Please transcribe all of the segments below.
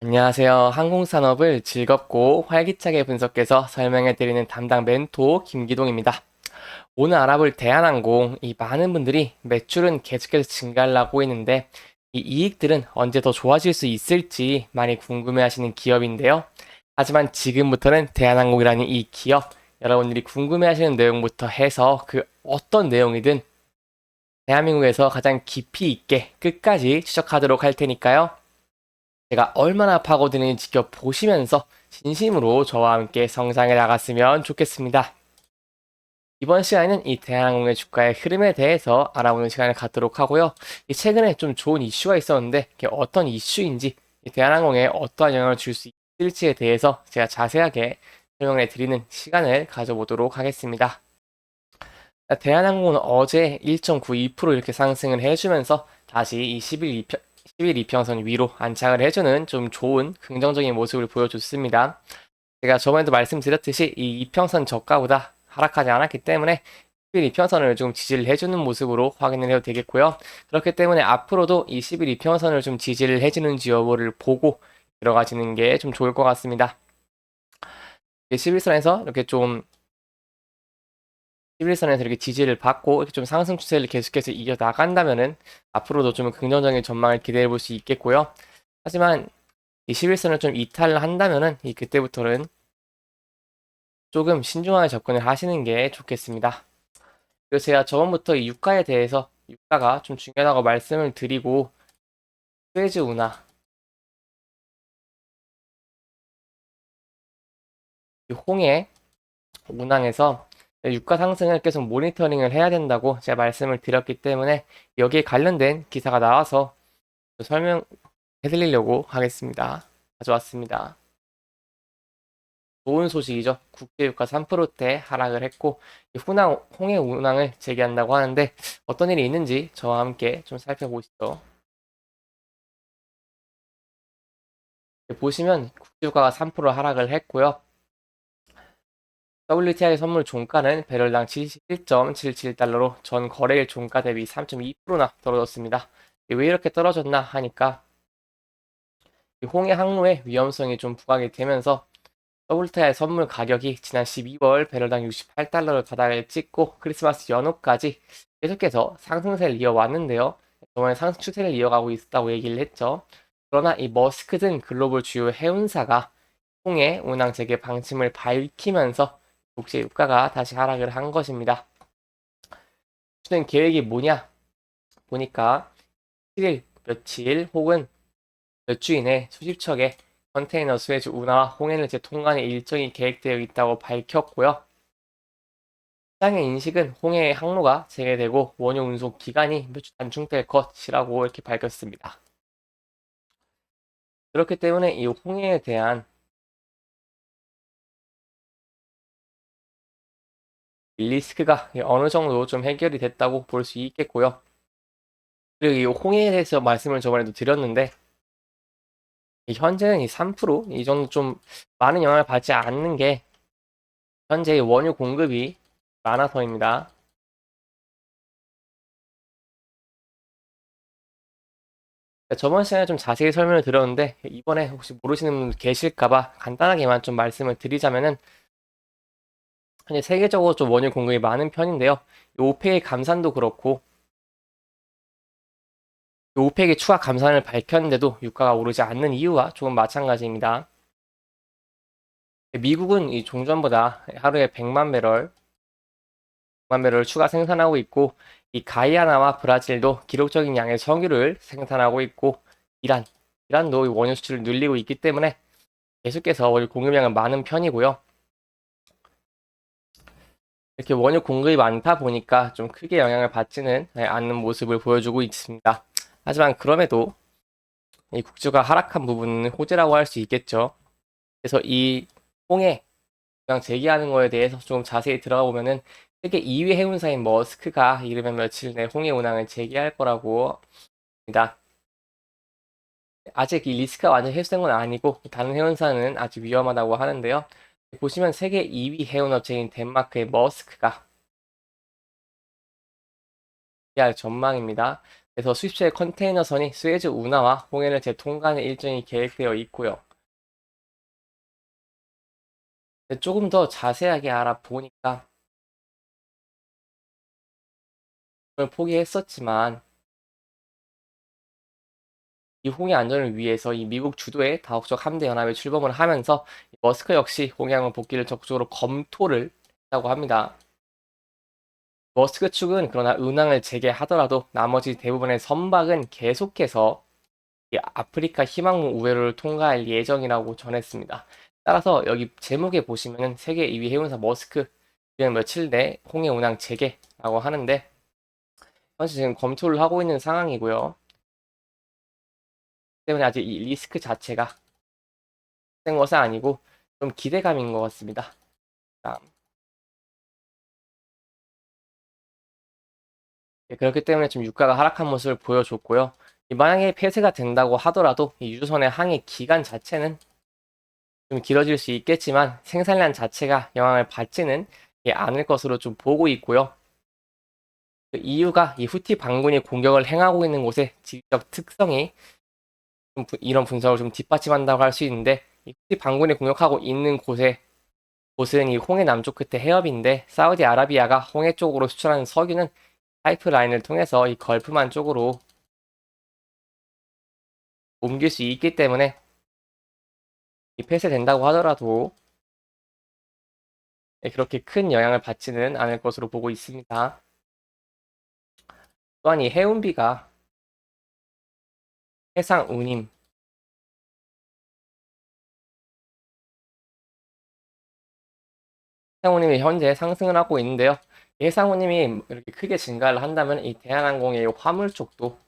안녕하세요. 항공산업을 즐겁고 활기차게 분석해서 설명해드리는 담당 멘토 김기동입니다. 오늘 알아볼 대한항공, 이 많은 분들이 매출은 계속해서 증가를 하고 있는데 이 이익들은 언제 더 좋아질 수 있을지 많이 궁금해하시는 기업인데요. 하지만 지금부터는 대한항공이라는 이 기업, 여러분들이 궁금해하시는 내용부터 해서 그 어떤 내용이든 대한민국에서 가장 깊이 있게 끝까지 추적하도록 할 테니까요. 제가 얼마나 파고드는지 지켜보시면서 진심으로 저와 함께 성장해 나갔으면 좋겠습니다. 이번 시간에는 이 대한항공의 주가의 흐름에 대해서 알아보는 시간을 갖도록 하고요. 최근에 좀 좋은 이슈가 있었는데 그게 어떤 이슈인지 이 대한항공에 어떠한 영향을 줄 수 있을지에 대해서 제가 자세하게 설명해 드리는 시간을 가져보도록 하겠습니다. 대한항공은 어제 1.92% 이렇게 상승을 해주면서 다시 이 10일 이평선 위로 안착을 해주는 좀 좋은 긍정적인 모습을 보여줬습니다. 제가 저번에도 말씀드렸듯이 이 이평선 저가보다 하락하지 않았기 때문에 10일 이평선을 좀 지지를 해주는 모습으로 확인을 해도 되겠고요. 그렇기 때문에 앞으로도 이 10일 이평선을 좀 지지를 해주는지 여부를 보고 들어가시는 게 좀 좋을 것 같습니다. 11선에서 이렇게 좀 11선에서 이렇게 지지를 받고 이렇게 좀 상승 추세를 계속해서 이겨 나간다면은 앞으로도 좀 긍정적인 전망을 기대해 볼 수 있겠고요. 하지만 이 11선을 좀 이탈을 한다면은 이 그때부터는 조금 신중하게 접근을 하시는 게 좋겠습니다. 그리고 제가 저번부터 이 유가에 대해서 유가가 좀 중요하다고 말씀을 드리고 스웨즈 운하, 이 홍해 운항에서 유가 상승을 계속 모니터링을 해야 된다고 제가 말씀을 드렸기 때문에 여기에 관련된 기사가 나와서 설명해 드리려고 하겠습니다. 가져왔습니다. 좋은 소식이죠. 국제유가 3%대 하락을 했고 홍해 운항을 재개한다고 하는데 어떤 일이 있는지 저와 함께 좀 살펴보시죠. 보시면 국제유가가 3% 하락을 했고요. WTI 선물 종가는 배럴당 71.77달러로 전 거래일 종가 대비 3.2%나 떨어졌습니다. 왜 이렇게 떨어졌나 하니까 홍해 항로의 위험성이 좀 부각이 되면서 WTI 선물 가격이 지난 12월 배럴당 68달러를 바닥을 찍고 크리스마스 연휴까지 계속해서 상승세를 이어왔는데요. 저번에 상승 추세를 이어가고 있다고 얘기를 했죠. 그러나 이 머스크 등 글로벌 주요 해운사가 홍해 운항 재개 방침을 밝히면서 국제 유가가 다시 하락을 한 것입니다. 추진 계획이 뭐냐 보니까 7일, 며칠 혹은 몇 주 이내 수십 척의 컨테이너 수혜주 운하와 홍해를 재통관의 일정이 계획되어 있다고 밝혔고요. 시장의 인식은 홍해의 항로가 재개되고 원유 운송 기간이 몇 주 단축될 것이라고 이렇게 밝혔습니다. 그렇기 때문에 이 홍해에 대한 리스크가 어느 정도 좀 해결이 됐다고 볼 수 있겠고요. 그리고 이 홍해에 대해서 말씀을 저번에도 드렸는데 현재는 이 3%이 정도 좀 많은 영향을 받지 않는 게 현재 원유 공급이 많아서입니다. 저번 시간에 좀 자세히 설명을 드렸는데 이번에 혹시 모르시는 분 계실까봐 간단하게만 좀 말씀을 드리자면은 현재 세계적으로 좀 원유 공급이 많은 편인데요. 오펙의 감산도 그렇고 오펙이 추가 감산을 밝혔는데도 유가가 오르지 않는 이유와 조금 마찬가지입니다. 미국은 이 종전보다 하루에 100만 배럴 추가 생산하고 있고 이 가이아나와 브라질도 기록적인 양의 석유를 생산하고 있고 이란도 원유 수출을 늘리고 있기 때문에 계속해서 원유 공급량은 많은 편이고요. 이렇게 원유 공급이 많다 보니까 좀 크게 영향을 받지는 않는 모습을 보여주고 있습니다. 하지만 그럼에도 이 국주가 하락한 부분은 호재라고 할 수 있겠죠. 그래서 이 홍해 그냥 재개하는 거에 대해서 좀 자세히 들어가 보면은 세계 2위 해운사인 머스크가 이르면 며칠 내 홍해 운항을 재개할 거라고 합니다. 아직 이 리스크가 완전 해소된 건 아니고 다른 해운사는 아직 위험하다고 하는데요. 보시면 세계 2위 해운업체인 덴마크의 머스크가 재개할 전망입니다. 그래서 수입차의 컨테이너선이 수에즈 운하와 홍해를 재통과하는 일정이 계획되어 있고요. 조금 더 자세하게 알아보니까 그걸 포기했었지만 이 홍해 안전을 위해서 이 미국 주도의 다국적 함대 연합에 출범을 하면서 머스크 역시 홍해항공 복귀를 적극적으로 검토를 했다고 합니다. 머스크 측은 그러나 운항을 재개하더라도 나머지 대부분의 선박은 계속해서 이 아프리카 희망봉 우회로를 통과할 예정이라고 전했습니다. 따라서 여기 제목에 보시면은 세계 2위 해운사 머스크 그냥 며칠 내 홍해 운항 재개라고 하는데 현재 지금 검토를 하고 있는 상황이고요. 때문에 아직 이 리스크 자체가 된 것은 아니고 좀 기대감인 것 같습니다. 다음. 그렇기 때문에 좀 유가가 하락한 모습을 보여줬고요. 만약에 폐쇄가 된다고 하더라도 이 유조선의 항해 기간 자체는 좀 길어질 수 있겠지만 생산량 자체가 영향을 받지는 않을 것으로 좀 보고 있고요. 그 이유가 이 후티 반군이 공격을 행하고 있는 곳의 지리적 특성이 이런 분석을 좀 뒷받침한다고 할 수 있는데 이 후티 반군이 공격하고 있는 곳은 이 홍해 남쪽 끝에 해협인데 사우디아라비아가 홍해 쪽으로 수출하는 석유는 파이프라인을 통해서 이 걸프만 쪽으로 옮길 수 있기 때문에 이 폐쇄된다고 하더라도 그렇게 큰 영향을 받지는 않을 것으로 보고 있습니다. 또한 이 해운비가 해상 운임 해상운임이 현재 상승을 하고 있는데요. 해상운임이 이렇게 크게 증가를 한다면 이 대한항공의 화물 쪽도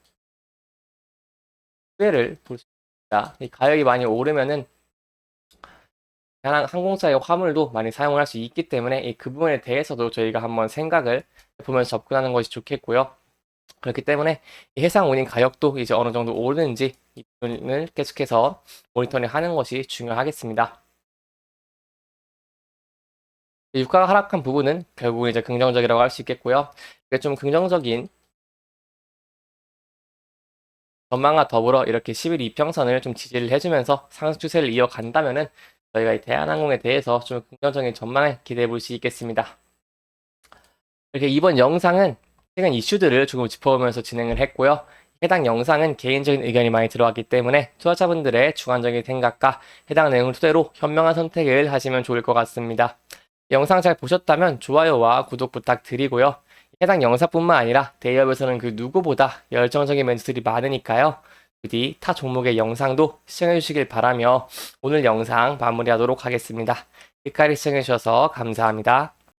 수혜를 볼 수 있습니다. 이 가격이 많이 오르면은 대한항공사의 화물도 많이 사용을 할 수 있기 때문에 그 부분에 대해서도 저희가 한번 생각을 보면서 접근하는 것이 좋겠고요. 그렇기 때문에 이 해상 운임 가격도 이제 어느 정도 오르는지 이 부분을 계속해서 모니터링 하는 것이 중요하겠습니다. 유가가 하락한 부분은 결국은 이제 긍정적이라고 할 수 있겠고요. 이게 좀 긍정적인 전망과 더불어 이렇게 11 이평선을 좀 지지를 해주면서 상승 추세를 이어간다면은 저희가 이 대한항공에 대해서 좀 긍정적인 전망을 기대해 볼 수 있겠습니다. 이렇게 이번 영상은 최근 이슈들을 조금 짚어보면서 진행을 했고요. 해당 영상은 개인적인 의견이 많이 들어왔기 때문에 투자자분들의 주관적인 생각과 해당 내용을 토대로 현명한 선택을 하시면 좋을 것 같습니다. 영상 잘 보셨다면 좋아요와 구독 부탁드리고요. 해당 영상뿐만 아니라 대기업에서는 그 누구보다 열정적인 멘트들이 많으니까요. 부디 타 종목의 영상도 시청해 주시길 바라며 오늘 영상 마무리하도록 하겠습니다. 끝까지 시청해 주셔서 감사합니다.